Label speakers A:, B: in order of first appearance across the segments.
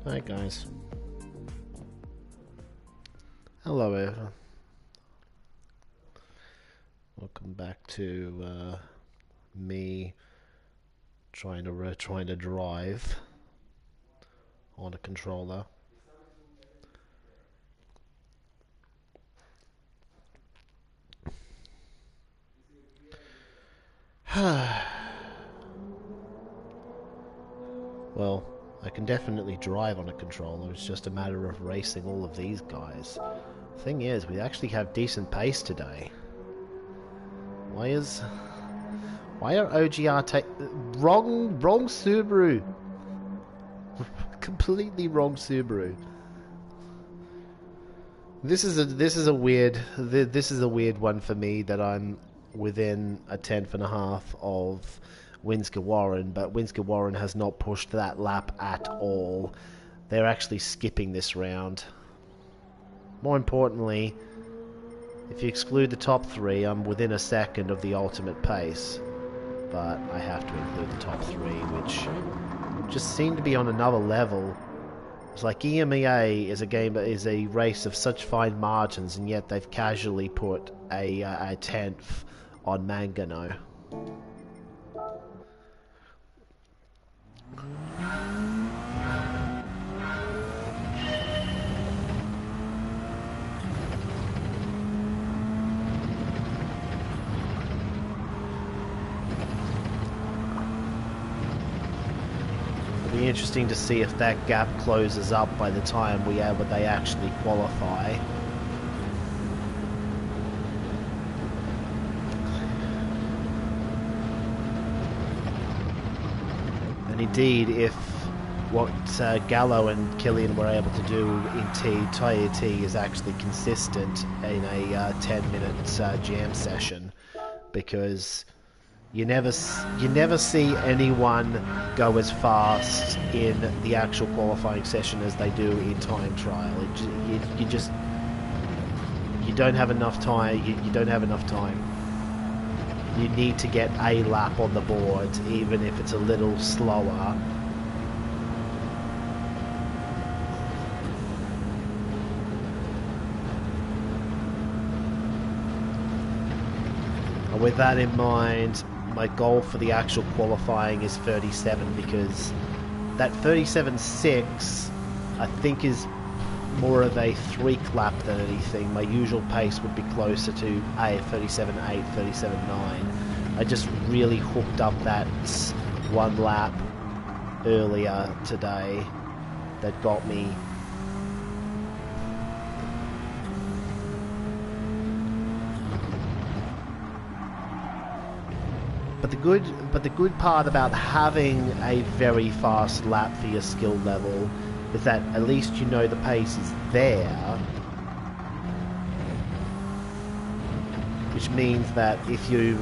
A: Hi guys. Hello everyone. Welcome back to me trying to drive on a controller. Well, I can definitely drive on a controller. It's just a matter of racing all of these guys. Thing is, we actually have decent pace today. Why are OGR wrong Subaru? Completely wrong Subaru. This is a weird one for me that I'm within a tenth and a half of Windsor Warren, but Windsor Warren has not pushed that lap at all. They're actually skipping this round. More importantly, if you exclude the top three, I'm within a second of the ultimate pace, but I have to include the top three, which just seem to be on another level. It's like EMEA is a race of such fine margins, and yet they've casually put a tenth on Mangano. It'll be interesting to see if that gap closes up by the time they actually qualify. And indeed, if what Gallo and Killian were able to do in Tyre T is actually consistent in a 10-minute jam session, because you never see anyone go as fast in the actual qualifying session as they do in time trial. You don't have enough time. You don't have enough time. You need to get a lap on the board, even if it's a little slower. And with that in mind, my goal for the actual qualifying is 37, because that 37.6 I think is more of a freak lap than anything. My usual pace would be closer to a 37.8, 37.9. I just really hooked up that one lap earlier today that got me. But the good part about having a very fast lap for your skill level is that at least you know the pace is there, which means that if you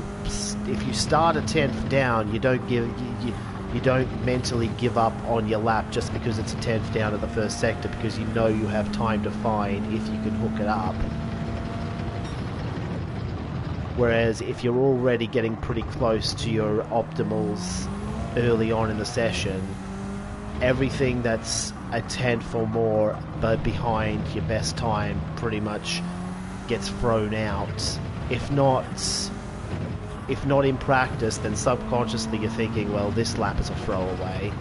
A: start a tenth down, you don't mentally give up on your lap just because it's a tenth down at the first sector, because you know you have time to find if you can hook it up. Whereas if you're already getting pretty close to your optimals early on in the session, everything that's a tenth or more but behind your best time pretty much gets thrown out. If not in practice, then subconsciously you're thinking, well, this lap is a throwaway,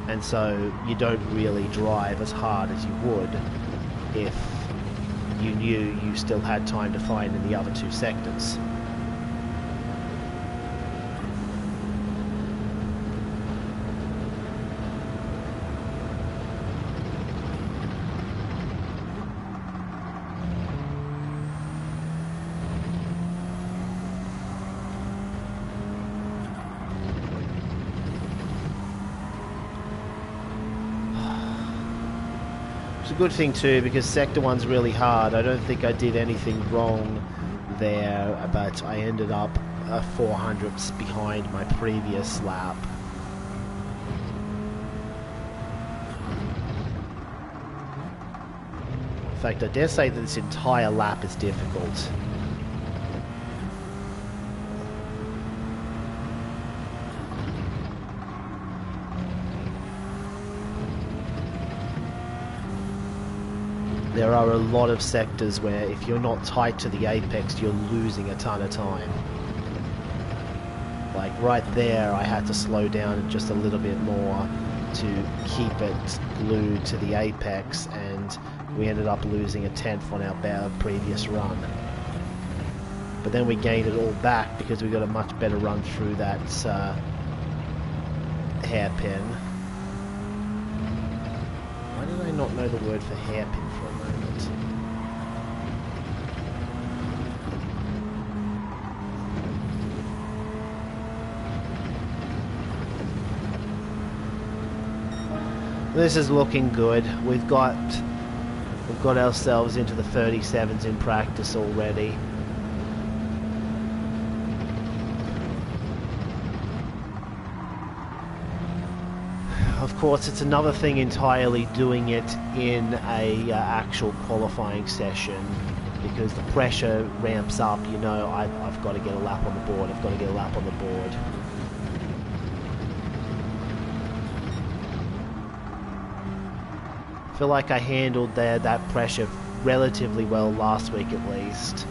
A: and so you don't really drive as hard as you would if you knew you still had time to find in the other two sectors. It's a good thing too, because Sector 1's really hard. I don't think I did anything wrong there, but I ended up 400ths behind my previous lap. In fact, I dare say that this entire lap is difficult. There are a lot of sectors where if you're not tight to the apex, you're losing a ton of time. Like right there, I had to slow down just a little bit more to keep it glued to the apex, and we ended up losing a tenth on our previous run. But then we gained it all back because we got a much better run through that hairpin. Why did I not know the word for hairpin for a moment? This is looking good. We've got ourselves into the 37s in practice already. Of course, it's another thing entirely doing it in a actual qualifying session, because the pressure ramps up. You know, I've got to get a lap on the board. I've got to get a lap on the board. I feel like I handled that pressure relatively well last week at least.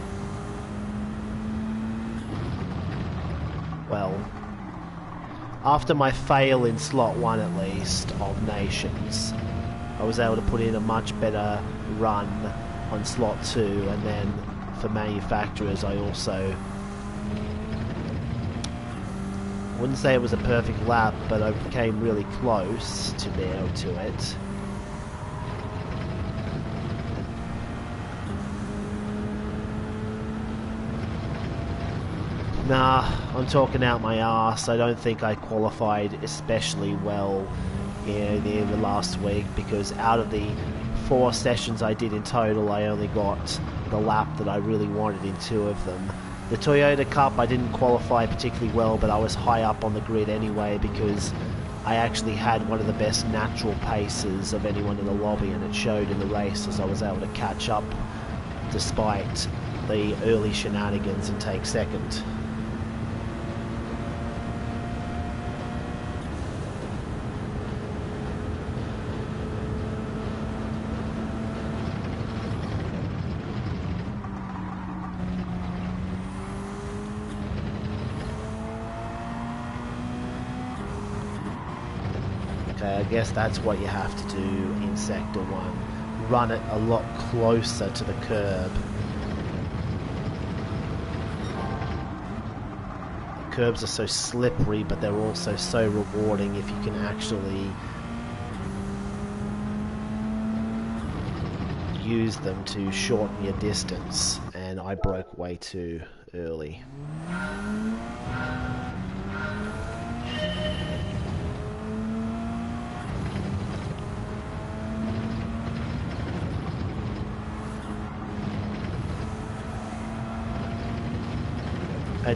A: Well, after my fail in slot 1 at least of Nations, I was able to put in a much better run on slot 2, and then for manufacturers I also wouldn't say it was a perfect lap, but I came really close to being able to it. Nah, I'm talking out my arse. I don't think I qualified especially well in the last week, because out of the 4 sessions I did in total, I only got the lap that I really wanted in 2 of them. The Toyota Cup I didn't qualify particularly well, but I was high up on the grid anyway because I actually had one of the best natural paces of anyone in the lobby, and it showed in the race as I was able to catch up despite the early shenanigans and take second. I guess that's what you have to do in Sector 1. Run it a lot closer to the curb. The curbs are so slippery, but they're also so rewarding if you can actually use them to shorten your distance, and I broke way too early.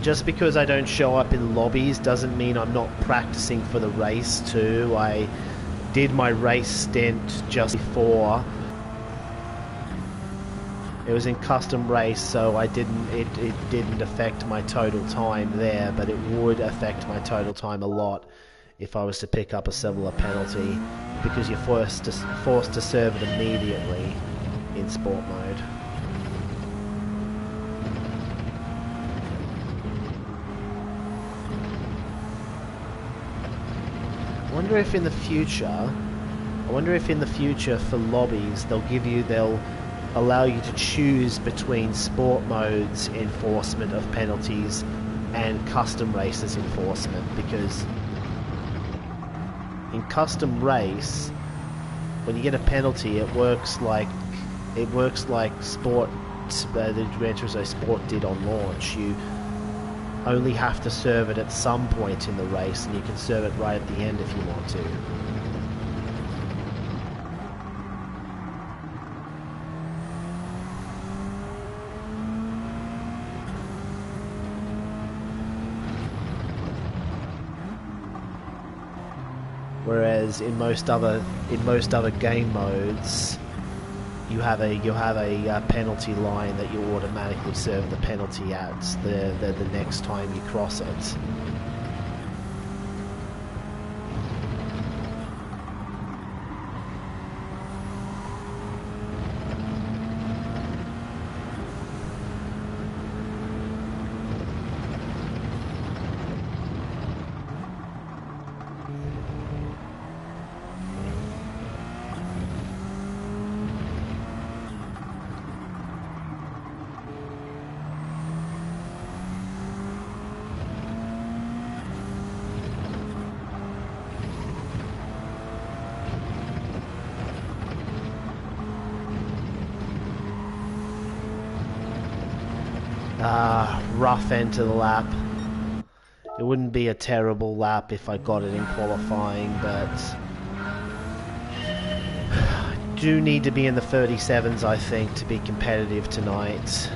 A: Just because I don't show up in lobbies doesn't mean I'm not practicing for the race too. I did my race stint just before. It was in custom race, so it didn't affect my total time there, but it would affect my total time a lot if I was to pick up a similar penalty, because you're forced to serve it immediately in sport mode. I wonder if in the future for lobbies they'll allow you to choose between sport modes enforcement of penalties and custom races enforcement, because in custom race, when you get a penalty, it works like sport, the Gran Turismo Sport did on launch. You only have to serve it at some point in the race, and you can serve it right at the end if you want to. Whereas in most other game modes, you have a penalty line that you automatically serve the penalty at the next time you cross it. Rough end to the lap. It wouldn't be a terrible lap if I got it in qualifying, but I do need to be in the 37s, I think, to be competitive tonight.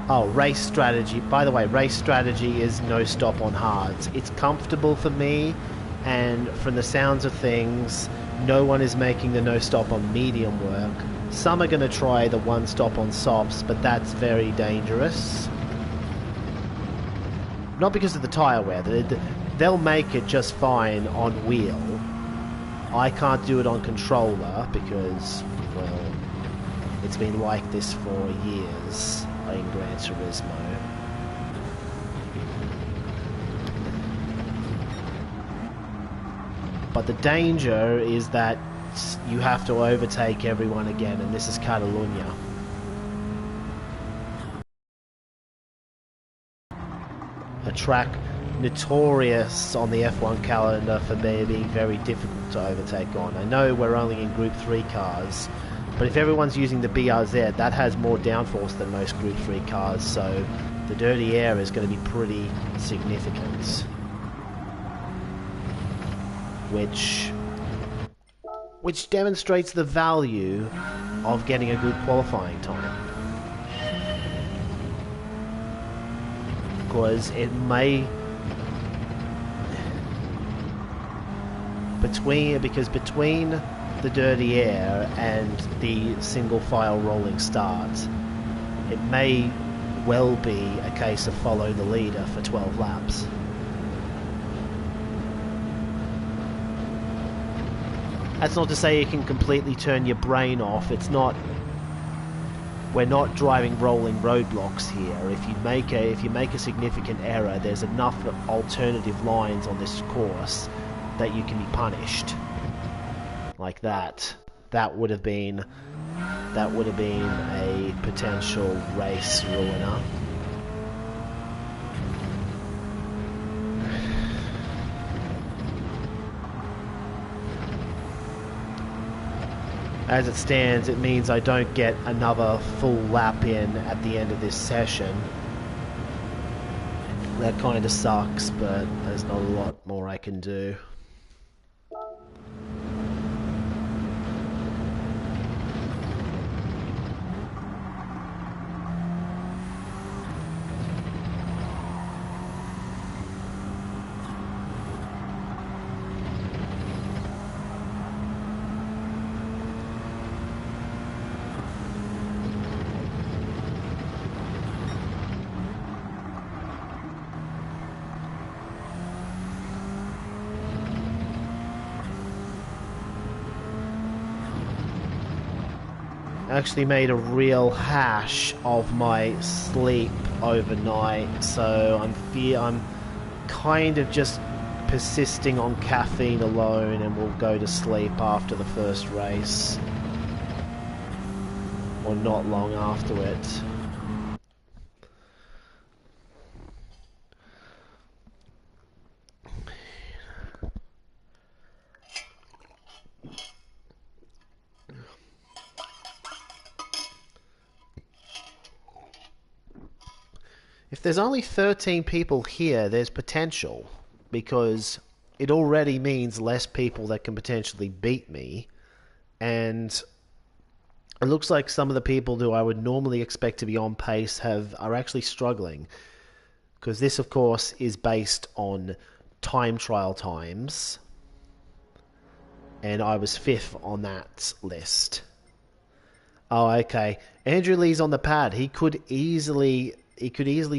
A: Oh, race strategy. By the way, race strategy is no stop on hards. It's comfortable for me, and from the sounds of things, no one is making the no stop on medium work. Some are going to try the one stop on softs, but that's very dangerous. Not because of the tyre wear. They'll make it just fine on wheel. I can't do it on controller because, well, it's been like this for years in Gran Turismo. But the danger is that you have to overtake everyone again, and this is Catalunya. A track notorious on the F1 calendar for being very difficult to overtake on. I know we're only in Group 3 cars, but if everyone's using the BRZ, that has more downforce than most Group 3 cars, so the dirty air is going to be pretty significant. Which demonstrates the value of getting a good qualifying time. Because it may... between the dirty air and the single file rolling start, it may well be a case of follow the leader for 12 laps. That's not to say you can completely turn your brain off. It's not... We're not driving rolling roadblocks here. If you make a significant error, there's enough alternative lines on this course that you can be punished. Like that. That would have been a potential race ruiner. As it stands, it means I don't get another full lap in at the end of this session. That kind of sucks, but there's not a lot more I can do. Actually made a real hash of my sleep overnight, so I'm kind of just persisting on caffeine alone, and will go to sleep after the first race, or not long after it. If there's only 13 people here, there's potential, because it already means less people that can potentially beat me, and it looks like some of the people who I would normally expect to be on pace are actually struggling, because this, of course, is based on time trial times, and I was 5th on that list. Oh, okay. Andrew Lee's on the pad. He could easily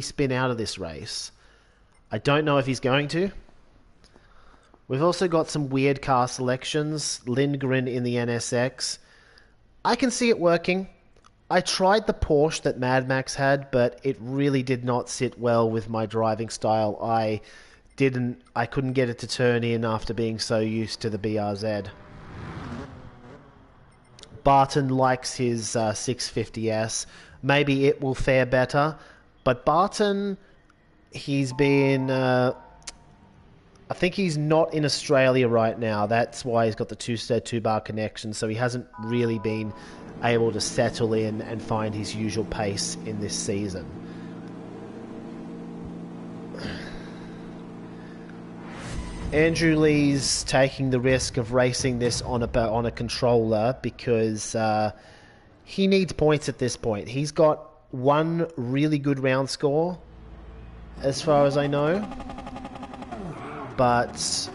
A: spin out of this race. I don't know if he's going to. We've also got some weird car selections. Lindgren in the NSX. I can see it working. I tried the Porsche that Mad Max had, but it really did not sit well with my driving style. I couldn't get it to turn in after being so used to the BRZ. Barton likes his 650S. Maybe it will fare better. But Barton, he's been a I think he's not in Australia right now. That's why he's got the two-bar connection, so he hasn't really been able to settle in and find his usual pace in this season. Andrew Lee's taking the risk of racing this on a controller because he needs points at this point. He's got one really good round score, as far as I know, but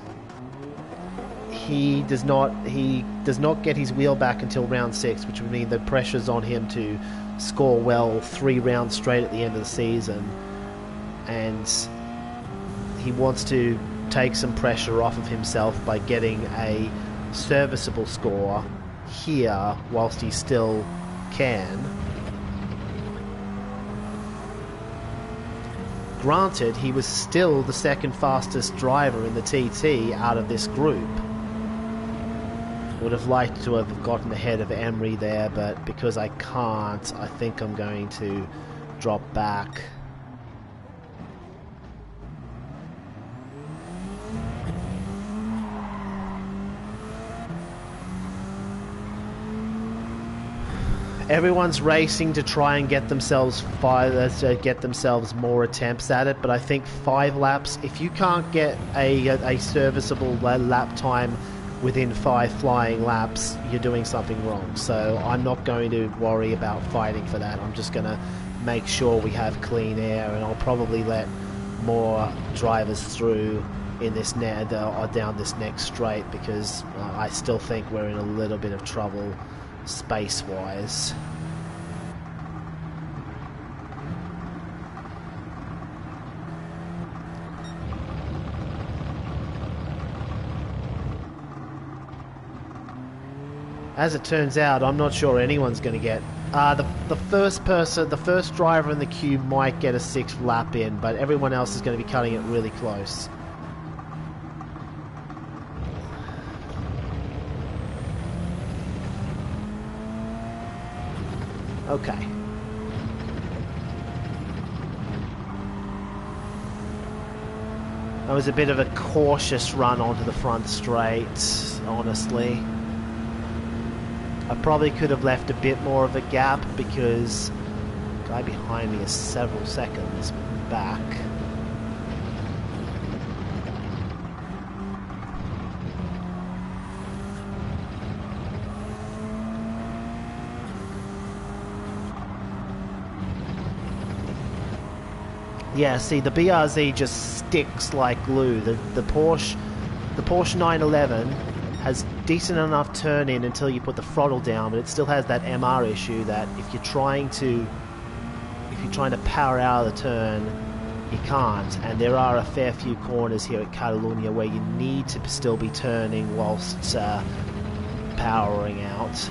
A: he does not get his wheel back until round 6, which would mean the pressure's on him to score well 3 rounds straight at the end of the season, and he wants to take some pressure off of himself by getting a serviceable score here whilst he still can. Granted, he was still the second fastest driver in the TT out of this group. Would have liked to have gotten ahead of Emery there, but because I can't, I think I'm going to drop back. Everyone's racing to try and get themselves more attempts at it, but I think 5 laps, if you can't get a serviceable lap time within 5 flying laps, you're doing something wrong. So I'm not going to worry about fighting for that. I'm just going to make sure we have clean air, and I'll probably let more drivers through in this down this next straight, because I still think we're in a little bit of trouble space-wise. As it turns out, I'm not sure anyone's going to get... the first driver in the queue might get a 6th lap in, but everyone else is going to be cutting it really close. Okay. That was a bit of a cautious run onto the front straight, honestly. I probably could have left a bit more of a gap because the guy behind me is several seconds back. Yeah, see, the BRZ just sticks like glue. The Porsche 911 has decent enough turn in until you put the throttle down, but it still has that MR issue that if you're trying to power out of the turn, you can't. And there are a fair few corners here at Catalunya where you need to still be turning whilst powering out.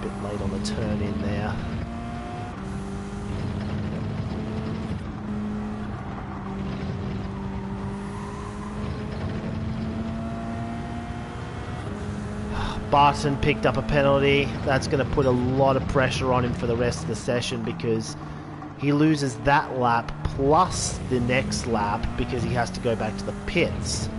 A: Bit late on the turn in there. Barton picked up a penalty. That's going to put a lot of pressure on him for the rest of the session, because he loses that lap plus the next lap because he has to go back to the pits.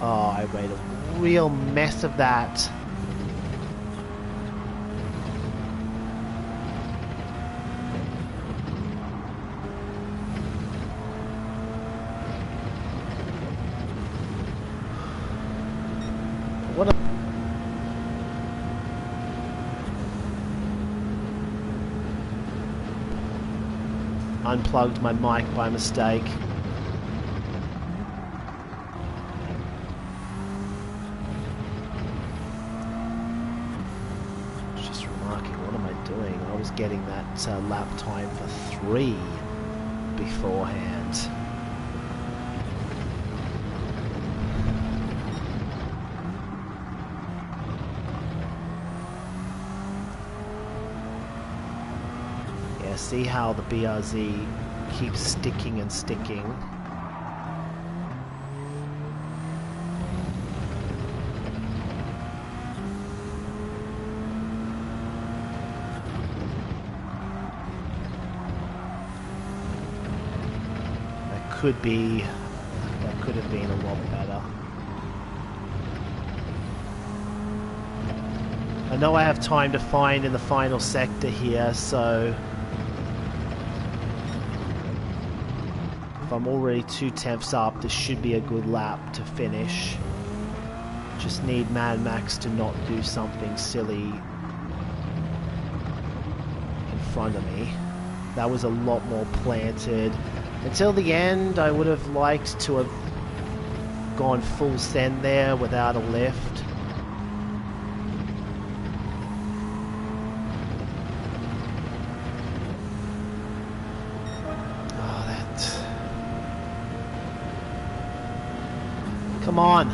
A: Oh, I made a real mess of that. What a... Unplugged my mic by mistake. Getting that lap time for 3 beforehand. Yeah, see how the BRZ keeps sticking and sticking. could have been a lot better. I know I have time to find in the final sector here, so if I'm already 2/10 up, this should be a good lap to finish. Just need Mad Max to not do something silly in front of me. That was a lot more planted. Until the end, I would have liked to have gone full send there without a lift. Oh, that... Come on!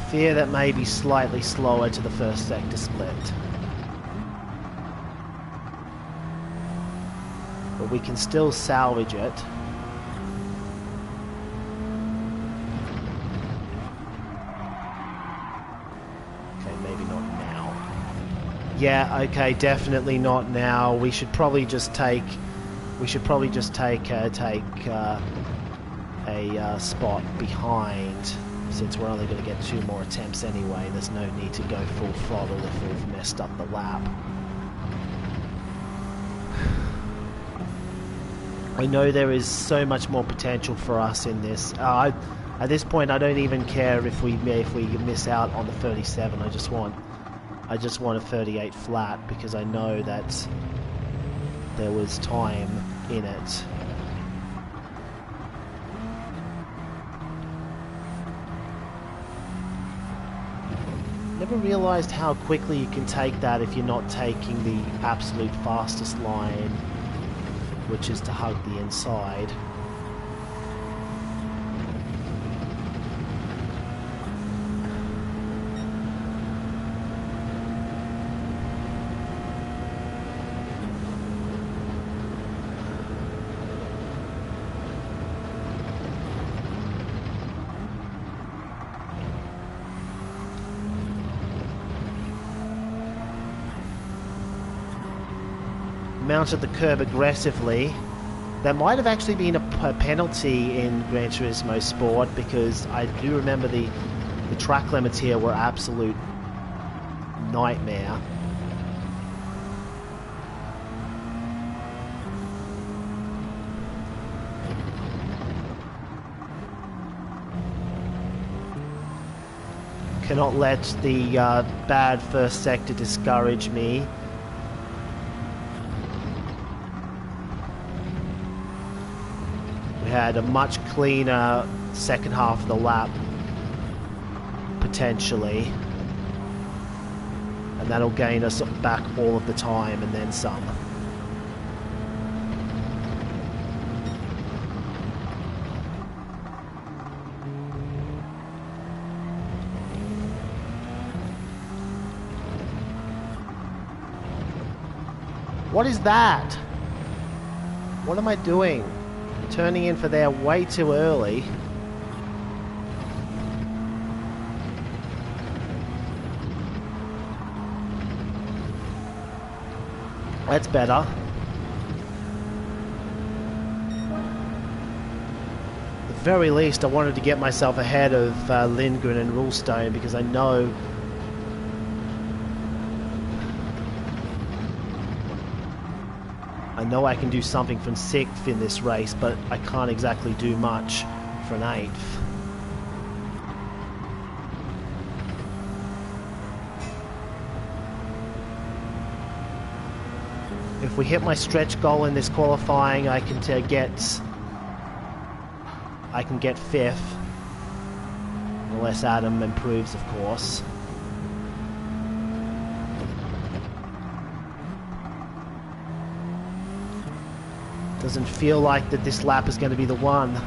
A: Fear that may be slightly slower to the first sector split. But we can still salvage it. Okay, maybe not now. Yeah, okay, definitely not now. We should probably just take a spot behind. Since we're only going to get 2 more attempts anyway, there's no need to go full throttle if we've messed up the lap. I know there is so much more potential for us in this. At this point, I don't even care if we miss out on the 37. I just want a 38 flat because I know that there was time in it. Never realized how quickly you can take that if you're not taking the absolute fastest line, which is to hug the inside. Mounted the curb aggressively. That might have actually been a penalty in Gran Turismo Sport because I do remember the track limits here were absolute nightmare. Cannot let the bad first sector discourage me. We had a much cleaner second half of the lap, potentially. And that'll gain us back all of the time and then some. What is that? What am I doing? Turning in for there way too early. That's better. At the very least, I wanted to get myself ahead of Lindgren and Rulestone because I know I can do something from 6th in this race, but I can't exactly do much for an 8th. If we hit my stretch goal in this qualifying, I can get 5th, unless Adam improves, of course. Doesn't feel like that this lap is going to be the one.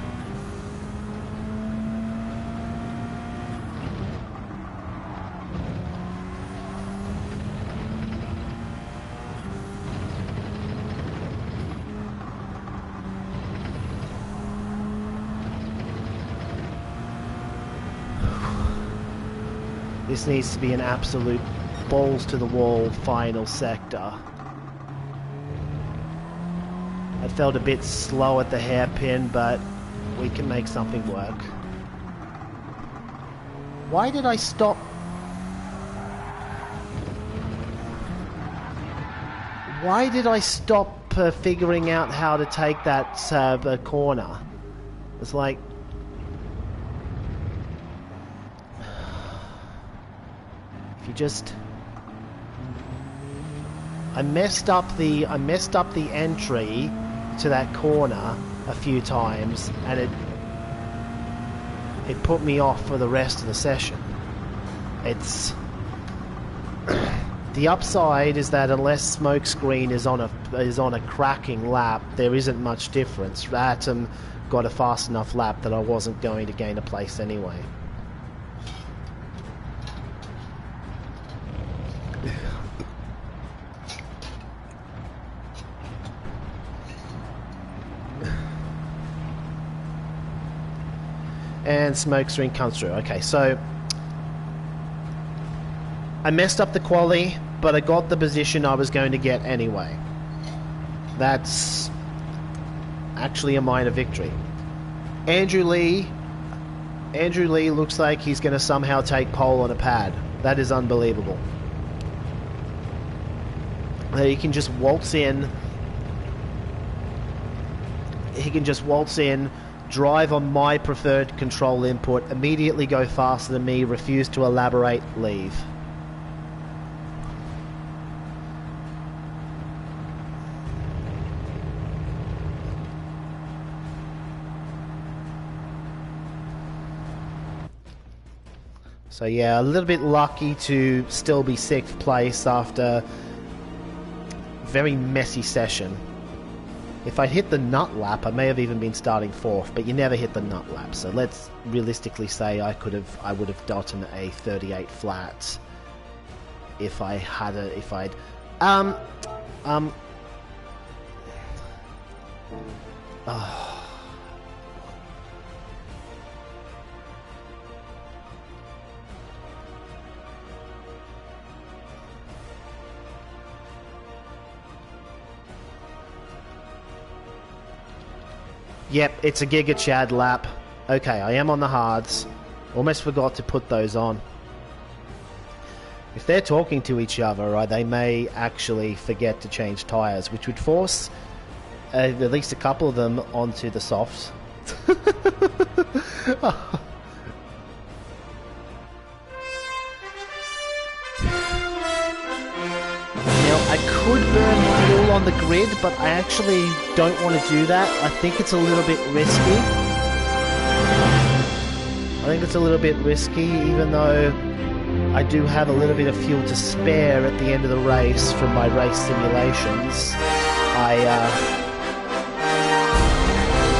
A: This needs to be an absolute balls to the wall final sector. I felt a bit slow at the hairpin, but we can make something work. Why did I stop? Why did I stop figuring out how to take that corner? It's like... If you just... I messed up the entry to that corner a few times, and it put me off for the rest of the session. It's... The upside is that unless Smokescreen is on a cracking lap, there isn't much difference. Atom got a fast enough lap that I wasn't going to gain a place anyway. And Smokescreen comes through. Okay, so I messed up the quali, but I got the position I was going to get anyway. That's actually a minor victory. Andrew Lee looks like he's going to somehow take pole on a pad. That is unbelievable. He can just waltz in. He can just waltz in, drive on my preferred control input, immediately go faster than me, refuse to elaborate, leave. So yeah, a little bit lucky to still be 6th place after a very messy session. If I'd hit the nut lap, I may have even been starting 4th, but you never hit the nut lap. So let's realistically say I would have gotten a 38 flat if I had a, if I'd, Yep, it's a Giga Chad lap. Okay, I am on the hards. Almost forgot to put those on. If they're talking to each other, they may actually forget to change tyres, which would force at least a couple of them onto the softs. I could burn fuel on the grid, but I actually don't want to do that. I think it's a little bit risky. Even though I do have a little bit of fuel to spare at the end of the race from my race simulations. I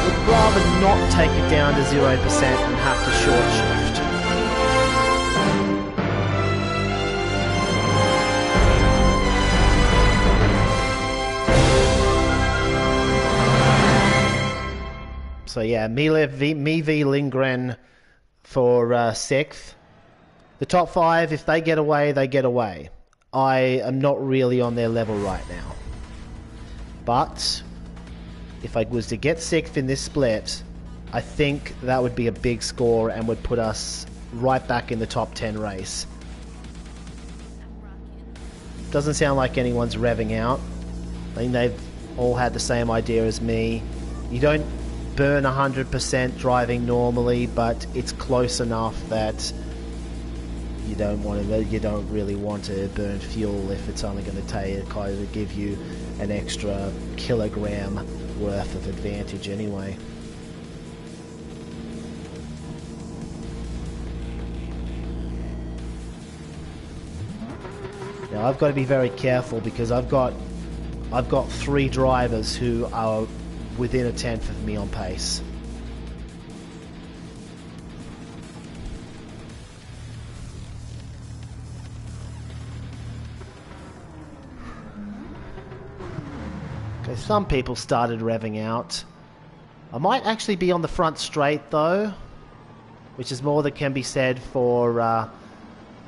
A: would rather not take it down to 0% and have to short shift. So yeah, me v Lindgren for 6th. The top 5, if they get away, they get away. I am not really on their level right now. But if I was to get 6th in this split, I think that would be a big score and would put us right back in the top 10 race. Doesn't sound like anyone's revving out. I think they've all had the same idea as me. You don't burn 100% driving normally, but it's close enough that you don't really want to burn fuel if it's only going to give you an extra kilogram worth of advantage anyway. Now I've got to be very careful because I've got 3 drivers who are within a 10th of me on pace. Okay, some people started revving out. I might actually be on the front straight though, which is more than can be said for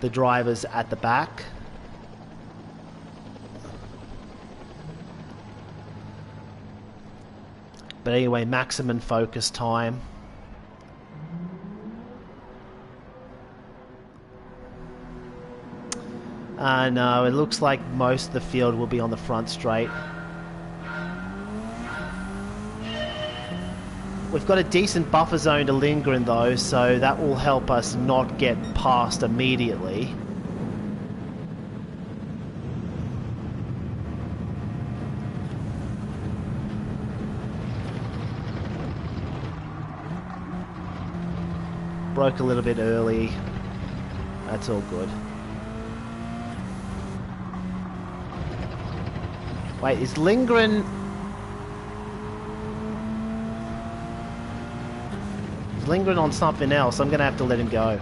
A: the drivers at the back. But anyway, maximum focus time. No, it looks like most of the field will be on the front straight. We've got a decent buffer zone to Lindgren though, so that will help us not get past immediately. Broke a little bit early. That's all good. Wait, is Lindgren... Is Lindgren on something else? I'm going to have to let him go.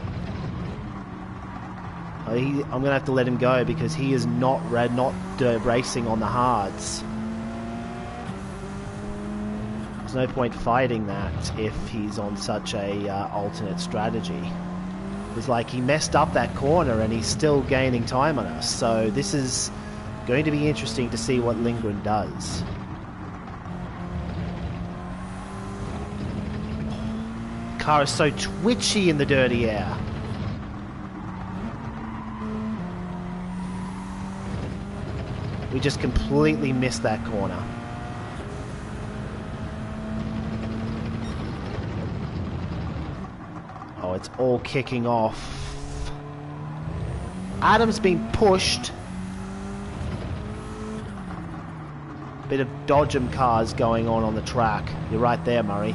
A: I'm going to have to let him go because he is not racing on the hards. There's no point fighting that if he's on such a alternate strategy. It's like he messed up that corner and he's still gaining time on us. So this is going to be interesting to see what Lindgren does. The car is so twitchy in the dirty air. We just completely missed that corner. Oh, it's all kicking off. Adam's been pushed. Bit of dodgem cars going on the track. You're right there, Murray.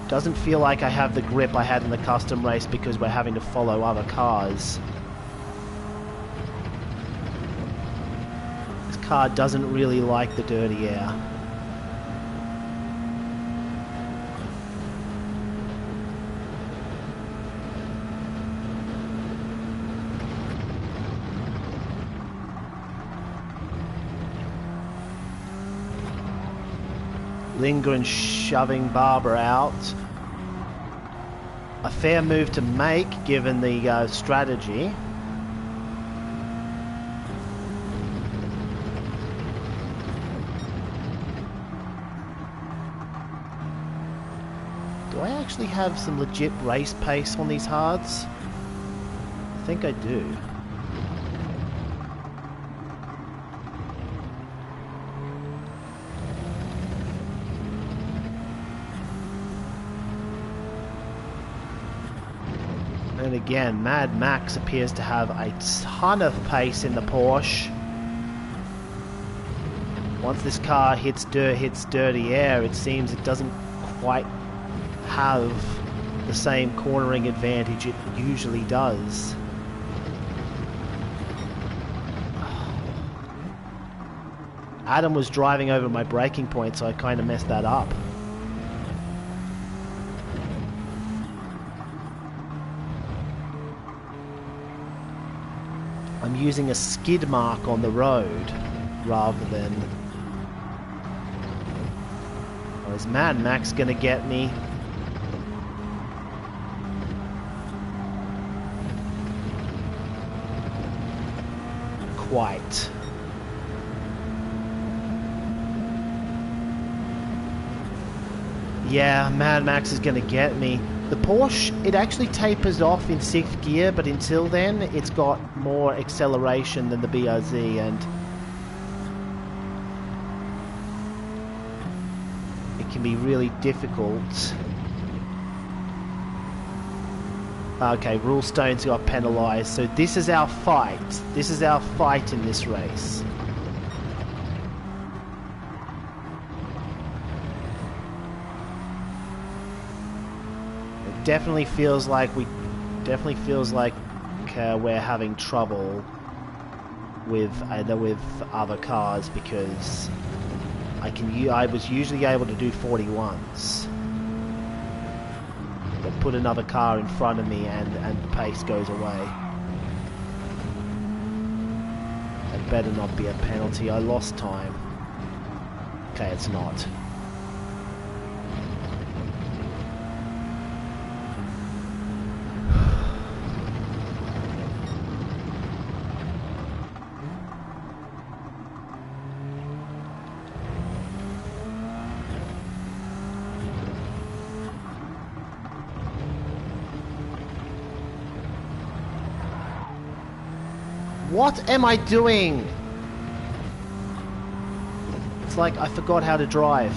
A: Doesn't feel like I have the grip I had in the custom race because we're having to follow other cars. This car doesn't really like the dirty air. Lindgren shoving Barber out. A fair move to make given the strategy. Do I actually have some legit race pace on these hards? I think I do. And again, Mad Max appears to have a ton of pace in the Porsche. Once this car hits dirty air, it seems it doesn't quite have the same cornering advantage it usually does. Adam was driving over my braking point, so I kind of messed that up. I'm using a skid mark on the road rather than... Oh, is Mad Max gonna get me? Quite. Yeah, Mad Max is gonna get me. The Porsche, it actually tapers off in 6th gear, but until then, it's got more acceleration than the BRZ, and it can be really difficult. Okay, Rule Stone's got penalised, so this is our fight. This is our fight in this race. Definitely feels like we're having trouble with other cars because I was usually able to do 41s, but put another car in front of me and the pace goes away. It better not be a penalty. I lost time. Okay, it's not. What am I doing? It's like I forgot how to drive.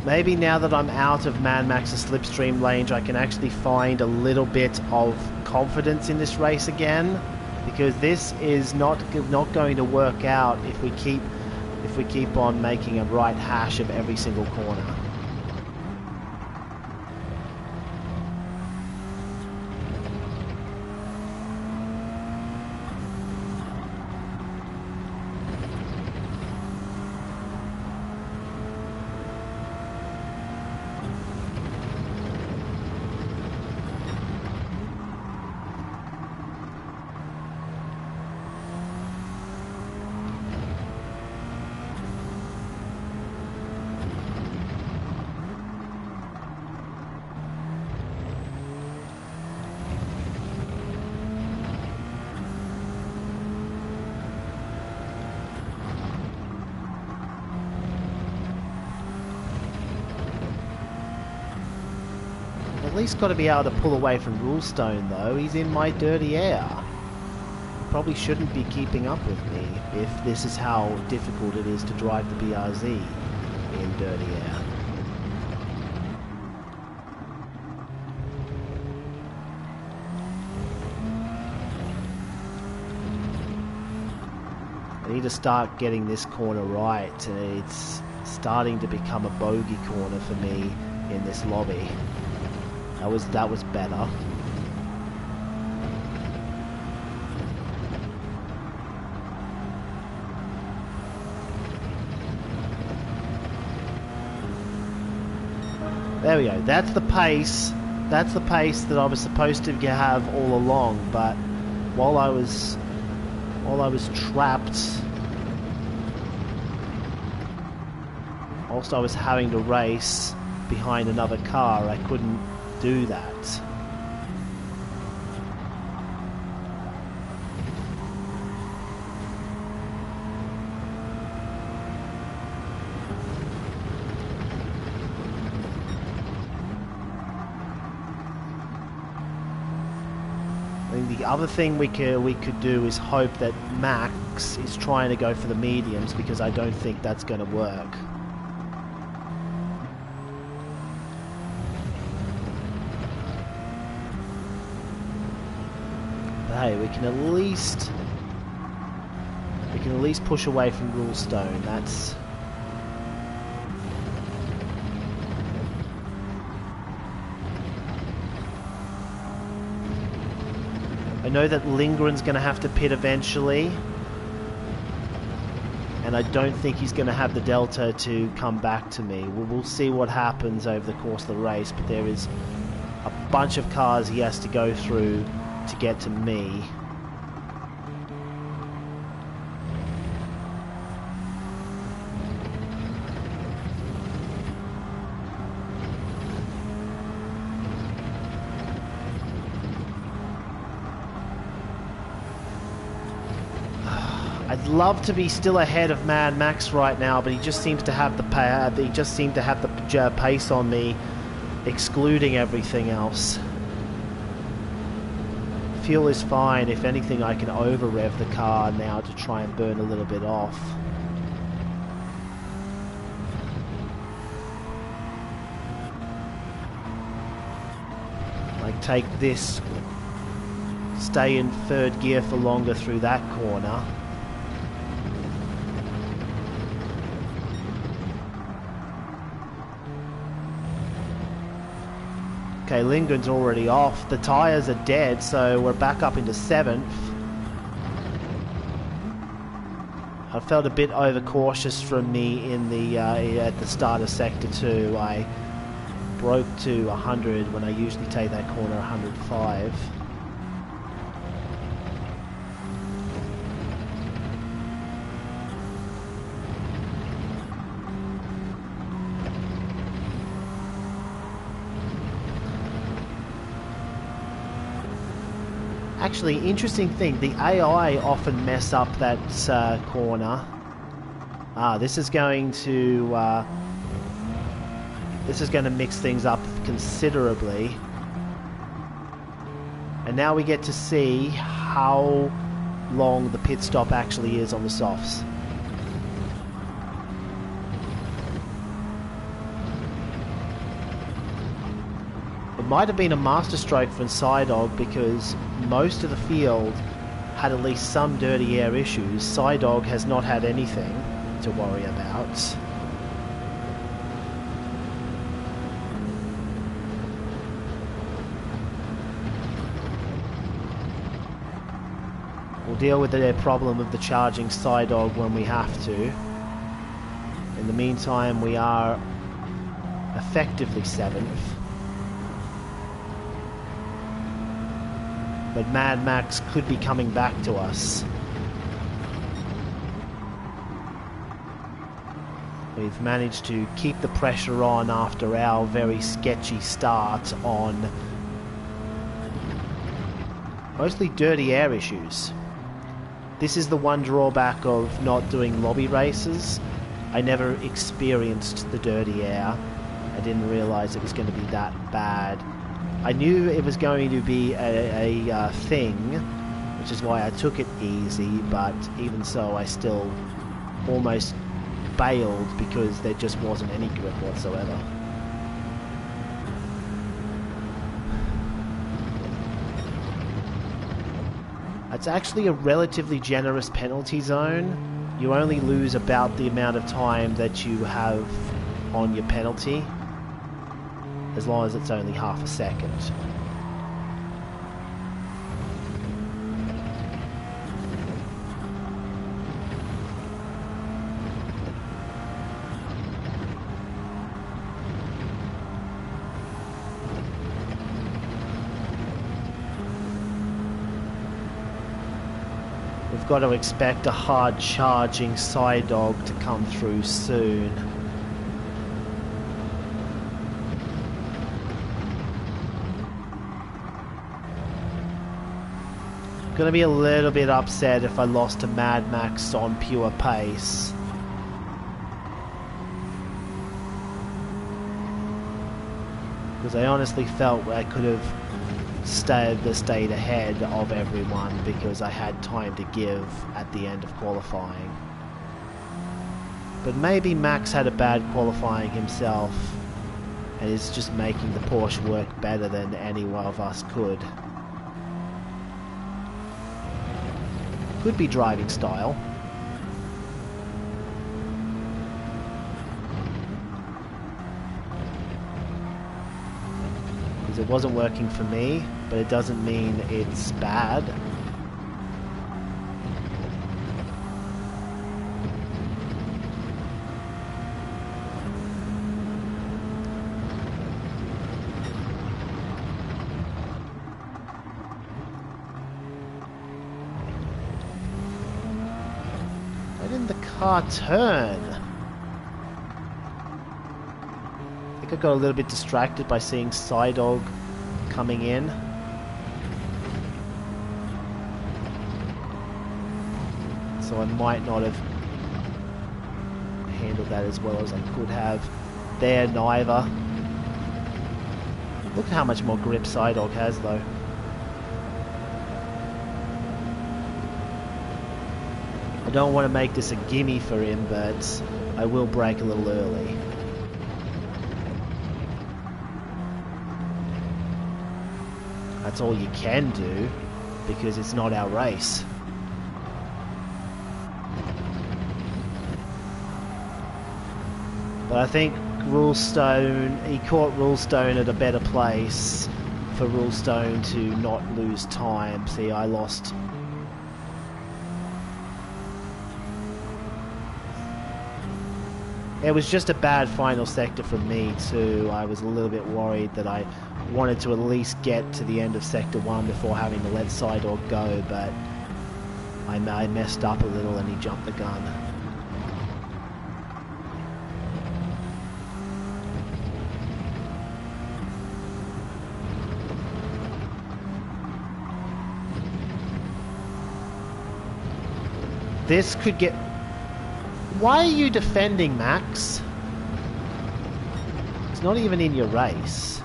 A: Maybe now that I'm out of Mad Max's slipstream range, I can actually find a little bit of confidence in this race again, because this is not going to work out if we keep on making a right hash of every single corner. At least got to be able to pull away from Rulestone though. He's in my dirty air. He probably shouldn't be keeping up with me if this is how difficult it is to drive the BRZ in dirty air. I need to start getting this corner right. It's starting to become a bogey corner for me in this lobby. That was better. There we go. That's the pace. That's the pace that I was supposed to have all along. But while I was trapped, whilst I was having to race behind another car, I couldn't do that. I think the other thing we could do is hope that Max is trying to go for the mediums, because I don't think that's going to work. Hey, we can at least push away from Rulestone. That's I know that Lindgren's going to have to pit eventually, and I don't think he's going to have the delta to come back to me. We'll see what happens over the course of the race, but there is a bunch of cars he has to go through to get to me. I'd love to be still ahead of Mad Max right now, but he just seems to have the pace on me, excluding everything else. Fuel is fine. If anything, I can over rev the car now to try and burn a little bit off. Like, take this, stay in third gear for longer through that corner. Okay, Lindgren's already off. The tyres are dead, so we're back up into 7th. I felt a bit overcautious from me in the at the start of Sector 2. I broke to 100 when I usually take that corner 105. Actually, interesting thing, the AI often mess up that corner. This is going to mix things up considerably. And now we get to see how long the pit stop actually is on the softs. It might have been a masterstroke from Psydog because most of the field had at least some dirty air issues. Psydog has not had anything to worry about. We'll deal with the problem of the charging Psydog when we have to. In the meantime, we are effectively 7th. But Mad Max could be coming back to us. We've managed to keep the pressure on after our very sketchy start on mostly dirty air issues. This is the one drawback of not doing lobby races. I never experienced the dirty air. I didn't realize it was going to be that bad. I knew it was going to be a thing, which is why I took it easy, but even so I still almost bailed because there just wasn't any grip whatsoever. It's actually a relatively generous penalty zone. You only lose about the amount of time that you have on your penalty, as long as it's only half a second. We've got to expect a hard charging Psydog to come through soon. Gonna be a little bit upset if I lost to Mad Max on pure pace. Because I honestly felt I could have stayed ahead of everyone because I had time to give at the end of qualifying. But maybe Max had a bad qualifying himself and is just making the Porsche work better than any one of us could. Could be driving style. Because it wasn't working for me, but it doesn't mean it's bad. Turn. I think I got a little bit distracted by seeing Psydog coming in. So I might not have handled that as well as I could have. There, neither. Look how much more grip Psydog has though. I don't want to make this a gimme for him, but I will brake a little early. That's all you can do, because it's not our race. But I think Rulestone, he caught Rulestone at a better place for Rulestone to not lose time. See, I lost... It was just a bad final sector for me too. I was a little bit worried that I wanted to at least get to the end of Sector 1 before having to let Psydog go, but I messed up a little and he jumped the gun. This could get... Why are you defending, Max? It's not even in your race.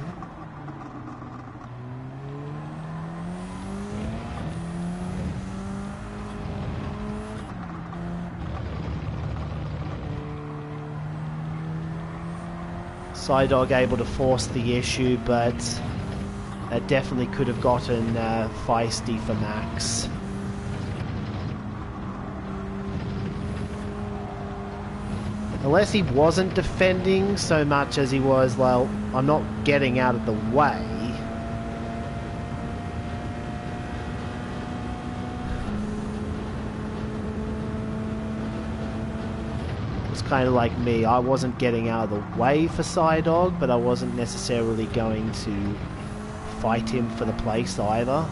A: Psydog able to force the issue, but that definitely could have gotten feisty for Max. Unless he wasn't defending so much as he was, well, I'm not getting out of the way. It's kind of like me. I wasn't getting out of the way for Psydog, but I wasn't necessarily going to fight him for the place either.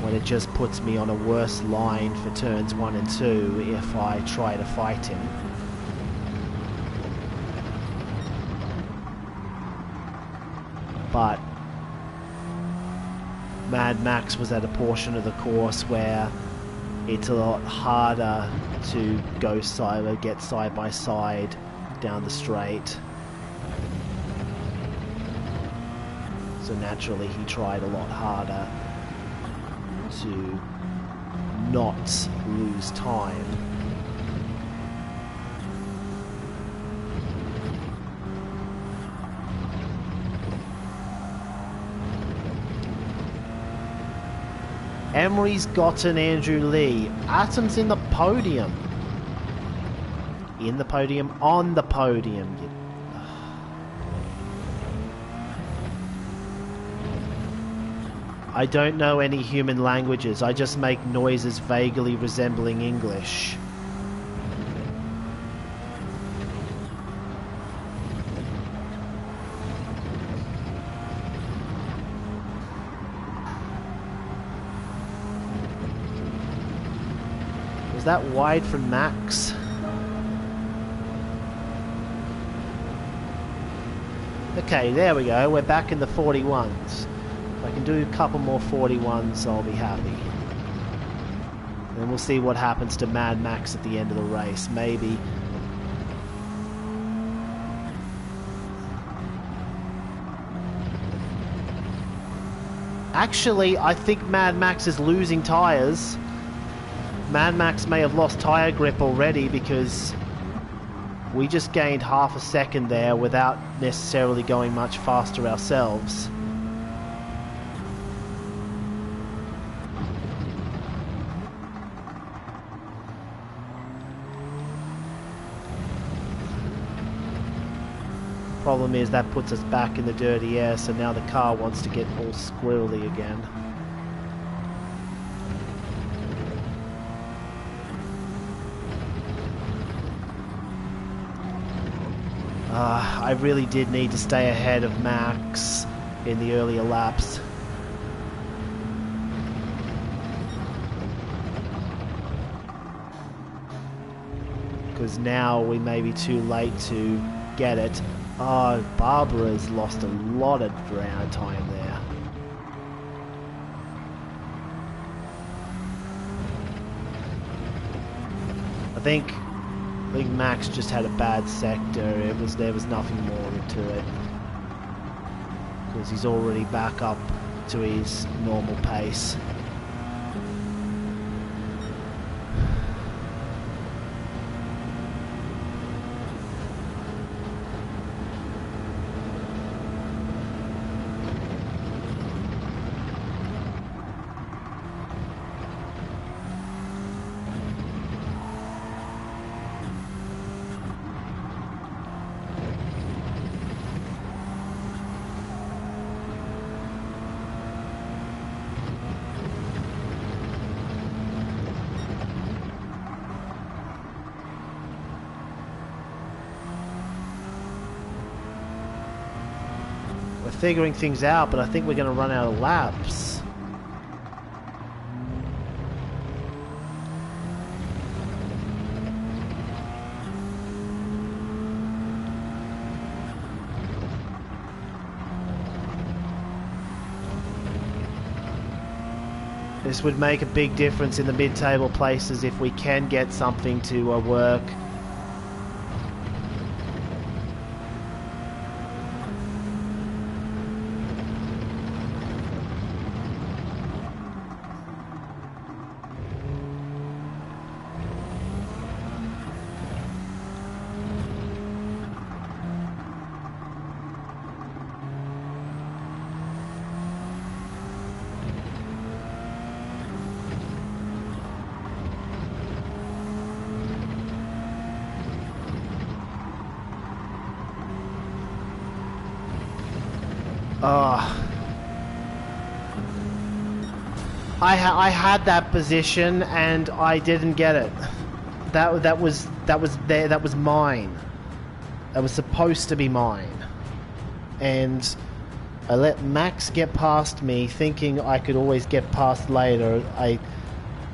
A: When it just puts me on a worse line for turns 1 and 2 if I try to fight him. But Mad Max was at a portion of the course where it's a lot harder to go get side by side down the straight. So naturally he tried a lot harder to not lose time. Emery's gotten Andrew Lee. Atom's in the podium. In the podium, on the podium. I don't know any human languages. I just make noises vaguely resembling English. Was that wide from Max? Okay, there we go. We're back in the 41s. If I can do a couple more 41s, I'll be happy. And we'll see what happens to Mad Max at the end of the race. Maybe. Actually, I think Mad Max is losing tyres. Mad Max may have lost tyre grip already because we just gained half a second there without necessarily going much faster ourselves. Problem is that puts us back in the dirty air, so now the car wants to get all squirrely again. I really did need to stay ahead of Max in the earlier laps. Because now we may be too late to get it. Oh, Barbara's lost a lot of ground time there. I think Max just had a bad sector. There was nothing more to it. Because he's already back up to his normal pace. Figuring things out, but I think we're going to run out of laps. This would make a big difference in the mid-table places if we can get something to work. Oh, I had that position and I didn't get it. That was there. That was mine. That was supposed to be mine, and I let Max get past me, thinking I could always get past later. I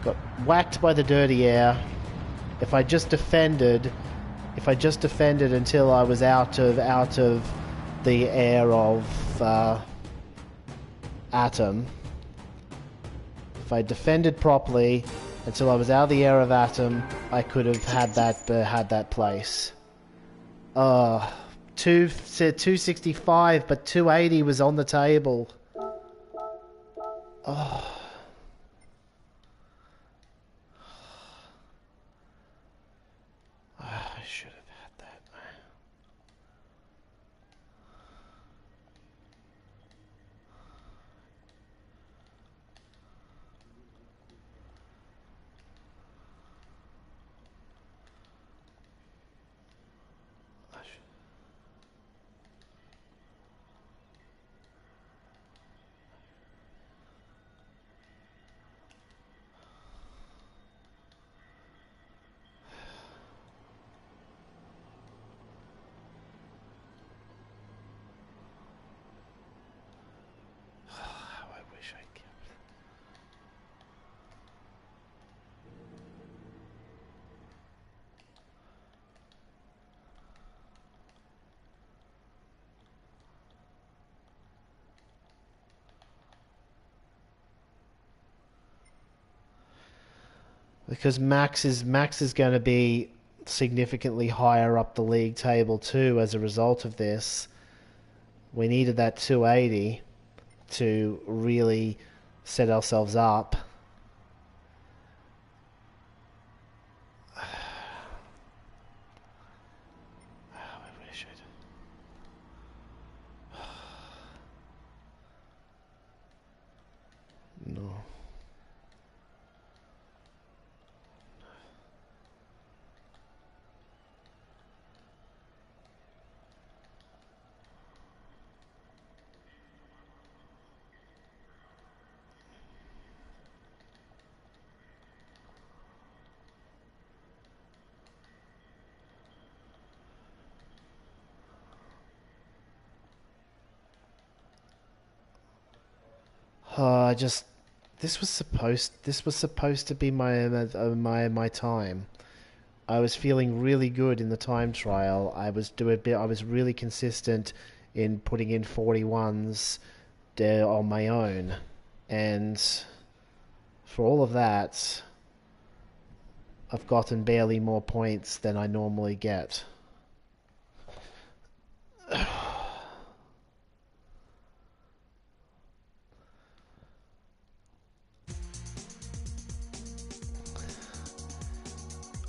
A: got whacked by the dirty air. If I just defended until I was out of the air of Atom. If I defended properly until I was out of the air of Atom, I could have had that place. 265, but 280 was on the table. Oh. I should have had that. Because Max is going to be significantly higher up the league table too as a result of this. We needed that 280 to really set ourselves up. No. This was supposed to be my time. I was feeling really good in the time trial. I was really consistent in putting in 41s on my own, and for all of that, I've gotten barely more points than I normally get.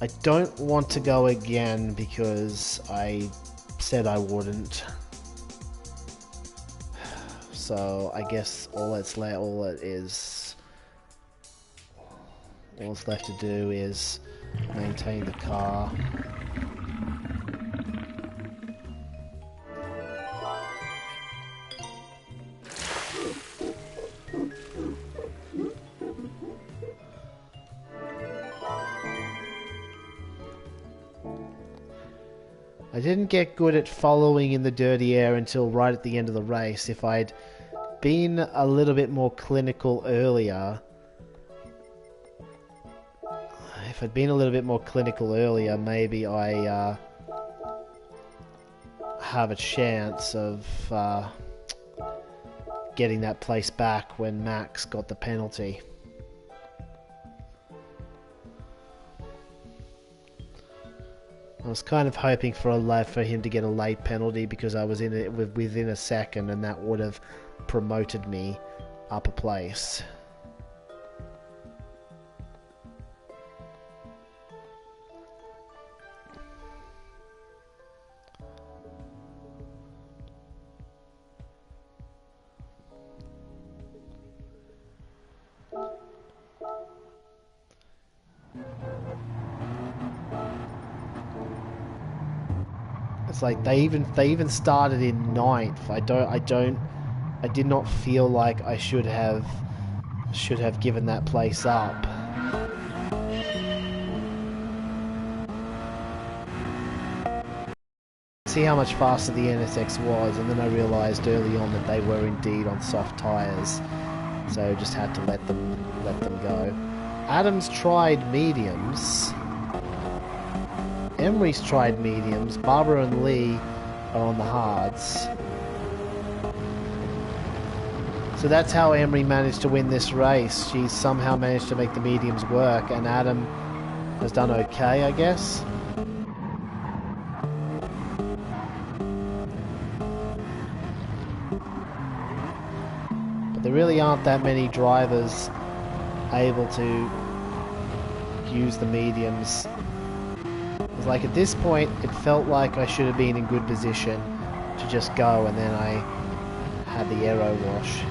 A: I don't want to go again because I said I wouldn't. So I guess all that's left to do is maintain the car. I didn't get good at following in the dirty air until right at the end of the race. If I'd been a little bit more clinical earlier, maybe I have a chance of getting that place back when Max got the penalty. I was kind of hoping for him to get a late penalty because I was in it within a second, and that would have promoted me up a place. It's like they even started in ninth. I don't I did not feel like I should have given that place up. See how much faster the NSX was, and then I realised early on that they were indeed on soft tyres, so just had to let them go. Adam's tried mediums. Emery's tried mediums. Barbara and Lee are on the hards. So that's how Emery managed to win this race. She somehow managed to make the mediums work, and Adam has done okay, I guess. But there really aren't that many drivers able to use the mediums. It's like at this point, it felt like I should have been in good position to just go, and then I had the aero wash.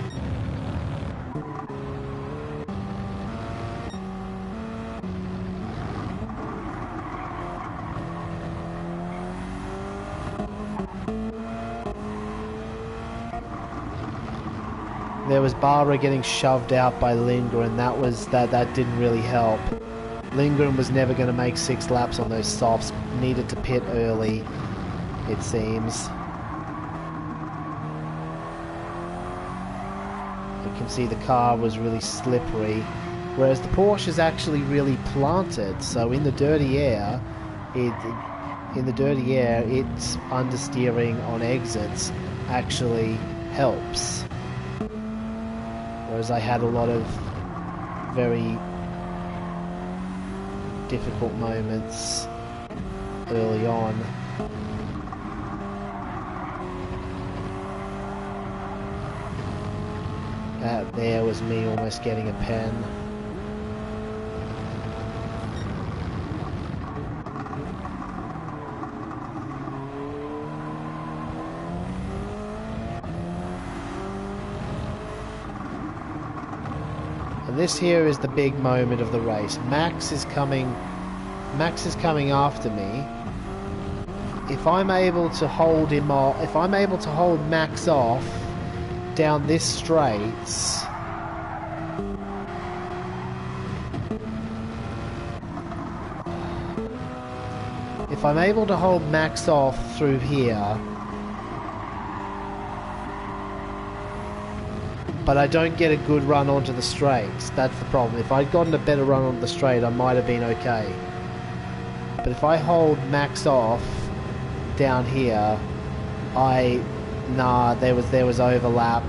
A: There was Barbara getting shoved out by Lindgren. That didn't really help. Lindgren was never going to make 6 laps on those softs. Needed to pit early, it seems. You can see the car was really slippery, whereas the Porsche is actually really planted. So in the dirty air, its understeering on exits actually helps. Whereas I had a lot of very difficult moments early on. That there was me almost getting a pen. And this here is the big moment of the race. Max is coming after me. If I'm able to hold him off, if I'm able to hold Max off down this straight, if I'm able to hold Max off through here, but I don't get a good run onto the straights, that's the problem. If I'd gotten a better run onto the straight, I might have been okay. But if I hold Max off down here, there was overlap.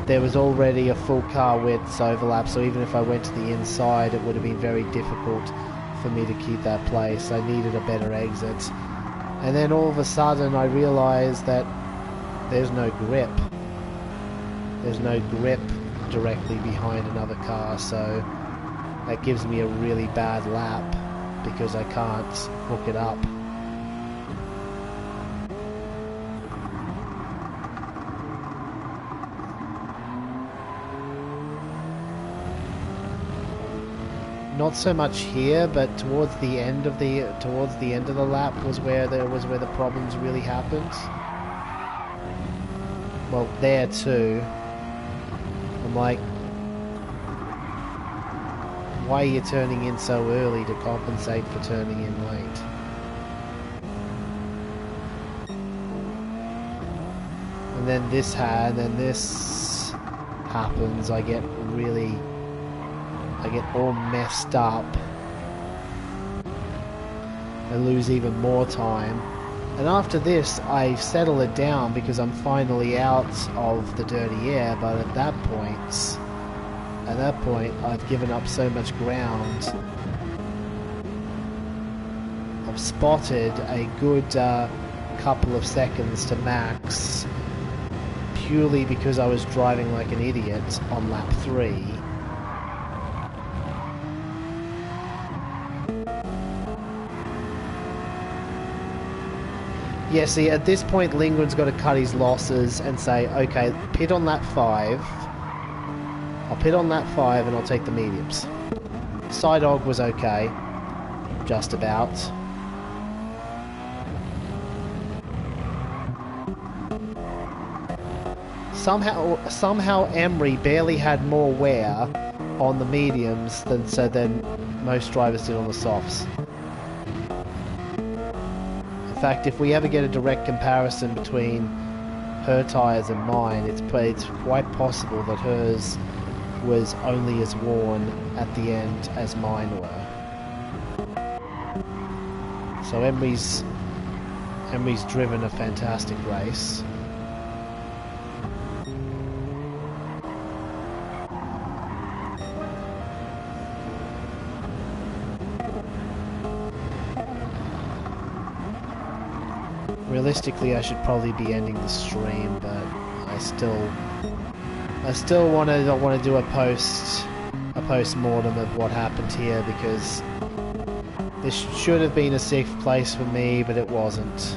A: There was already a full car width overlap, so even if I went to the inside, it would have been very difficult for me to keep that place. I needed a better exit. And then all of a sudden I realized that there's no grip. There's no grip directly behind another car, so that gives me a really bad lap because I can't hook it up. Not so much here, but towards the end of the lap was where the problems really happened. Well, there too. I'm like, why are you turning in so early to compensate for turning in late? And then this happens. I get all messed up. I lose even more time. And after this, I settle it down because I'm finally out of the dirty air, but at that point, I've given up so much ground. I've spotted a good couple of seconds to Max, purely because I was driving like an idiot on lap 3. Yeah, see, at this point, Lindgren's got to cut his losses and say, okay, pit on lap 5. I'll pit on lap 5 and I'll take the mediums. Side-og was okay, just about. somehow Emery barely had more wear on the mediums than most drivers did on the softs. In fact, if we ever get a direct comparison between her tyres and mine, it's quite possible that hers was only as worn at the end as mine were. So Emery's driven a fantastic race. Realistically, I should probably be ending the stream, but I still want to do a post-mortem of what happened here, because this should have been a safe place for me, but it wasn't.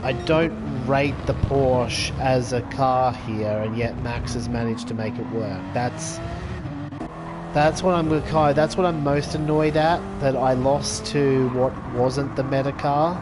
A: I don't rate the Porsche as a car here, and yet Max has managed to make it work. That's what I'm most annoyed at, that I lost to what wasn't the meta car.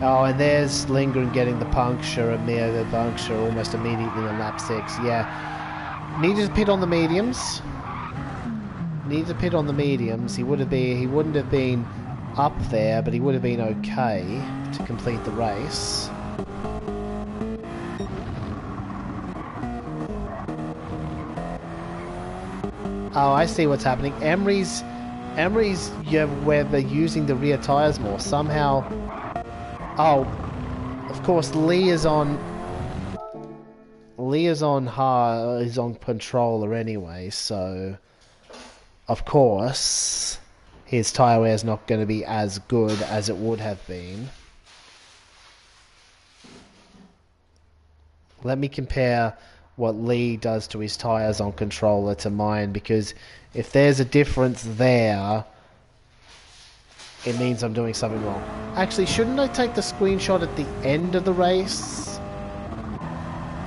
A: Oh, and there's Lindgren getting the puncture, and Mia the puncture almost immediately in lap 6. Yeah, needed to pit on the mediums. He wouldn't have been up there, but he would have been okay to complete the race. Oh, I see what's happening. Emery's where they're using the rear tires more somehow. Oh, of course, Lee is on controller anyway, so of course his tyre wear is not going to be as good as it would have been. Let me compare what Lee does to his tyres on controller to mine, because if there's a difference there, it means I'm doing something wrong. Actually, shouldn't I take the screenshot at the end of the race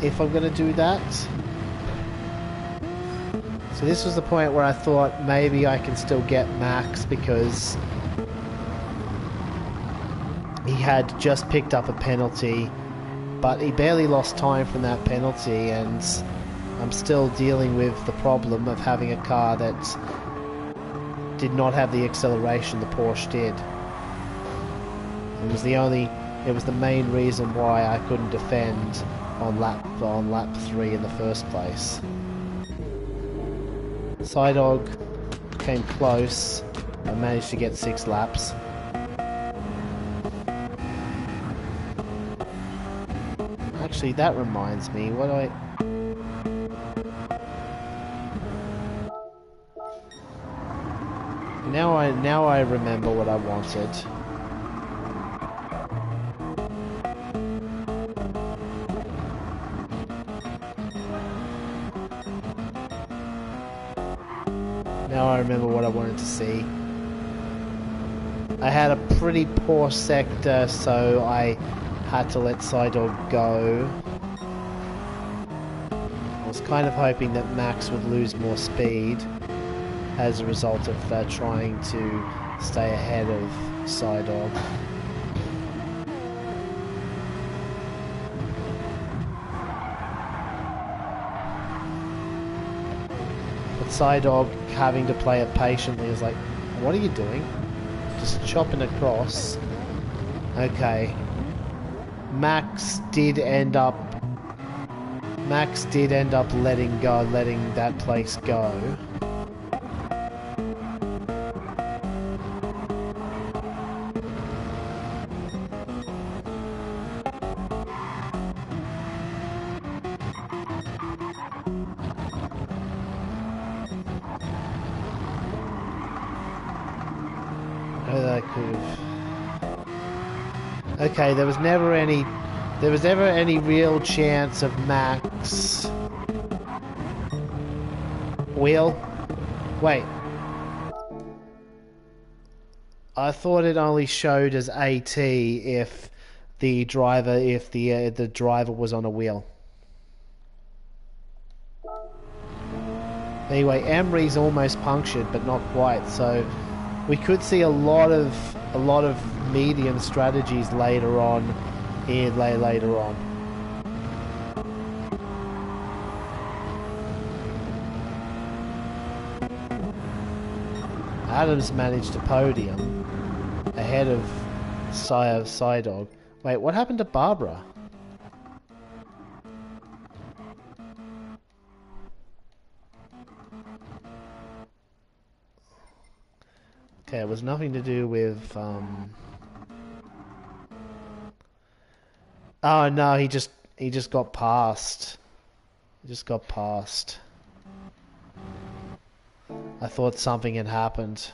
A: if I'm going to do that? So this was the point where I thought maybe I can still get Max, because he had just picked up a penalty, but he barely lost time from that penalty, and I'm still dealing with the problem of having a car that did not have the acceleration the Porsche did. It was the main reason why I couldn't defend on lap 3 in the first place. Sidog came close. I managed to get 6 laps. Actually, that reminds me, what do I... Now I remember what I wanted. Now I remember what I wanted to see. I had a pretty poor sector, so I had to let Sidog go. I was kind of hoping that Max would lose more speed as a result of trying to stay ahead of Sidog. But Sidog, having to play it patiently, was like, what are you doing? Just chopping across. Okay. Max did end up letting that place go. Okay, there was never any there was ever any real chance of Max... Wheel? Wait. I thought it only showed as AT if the driver was on a wheel. Anyway, Emery's almost punctured, but not quite. So we could see a lot of medium strategies later on. Later on. Adams managed to podium ahead of Psydog. Wait, what happened to Barbara? Okay, it was nothing to do with Oh no, he just got past. He just got past. I thought something had happened.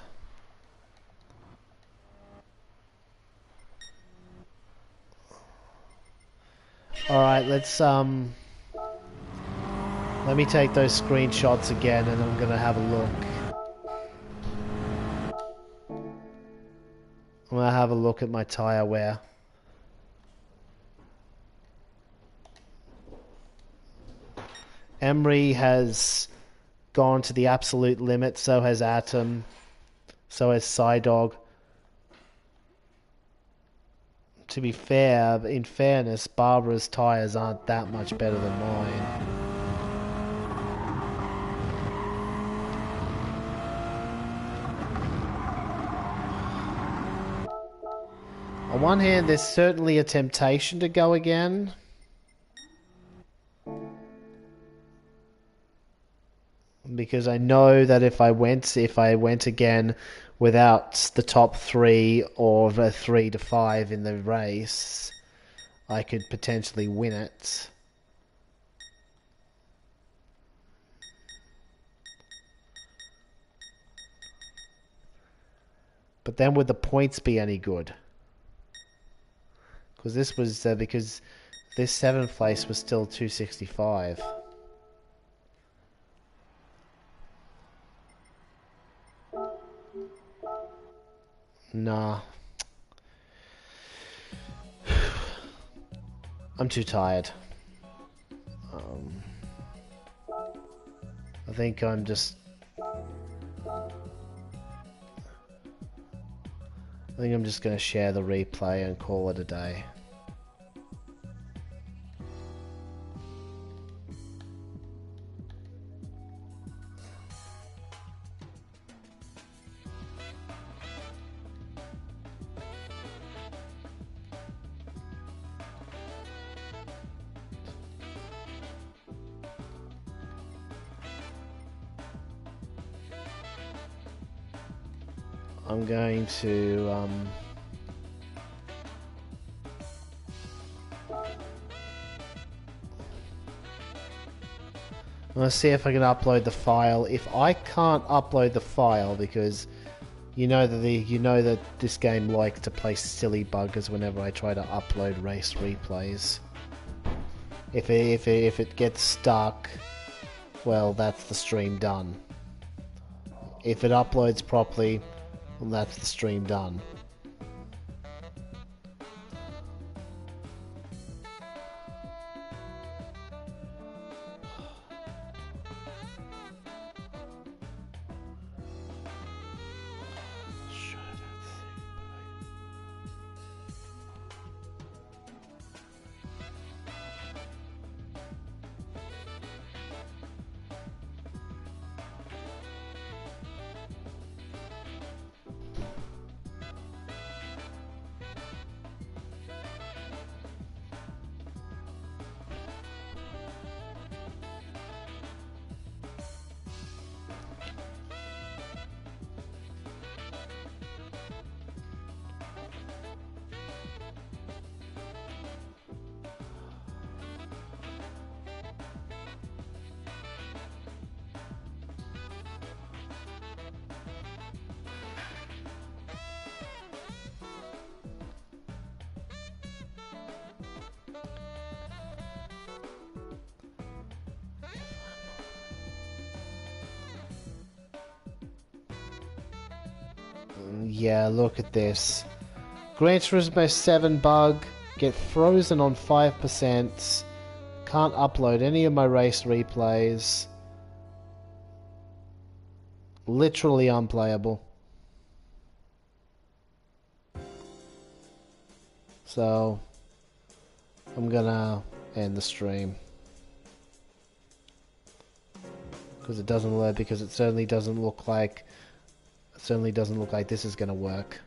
A: Alright, let's let me take those screenshots again and I'm gonna have a look. I'm gonna have a look at my tire wear. Emery has gone to the absolute limit, so has Atom, so has Psydog. To be fair, in fairness, Barbara's tyres aren't that much better than mine. On one hand, there's certainly a temptation to go again. Because I know that if I went again without the top 3 or the 3 to 5 in the race, I could potentially win it. But then would the points be any good? Because this was because this 7th place was still 265. Nah. I'm too tired. I think I'm just... I think I'm just going to share the replay and call it a day. I'm going to I'm going to see if I can upload the file. If I can't upload the file, because you know that this game likes to play silly buggers whenever I try to upload race replays. If it gets stuck, well, that's the stream done. If it uploads properly, well, that's the stream done. Yeah, look at this. Gran Turismo 7 bug. Get frozen on 5%. Can't upload any of my race replays. Literally unplayable. So, I'm gonna end the stream. Because it doesn't work, because it certainly doesn't look like this is gonna work.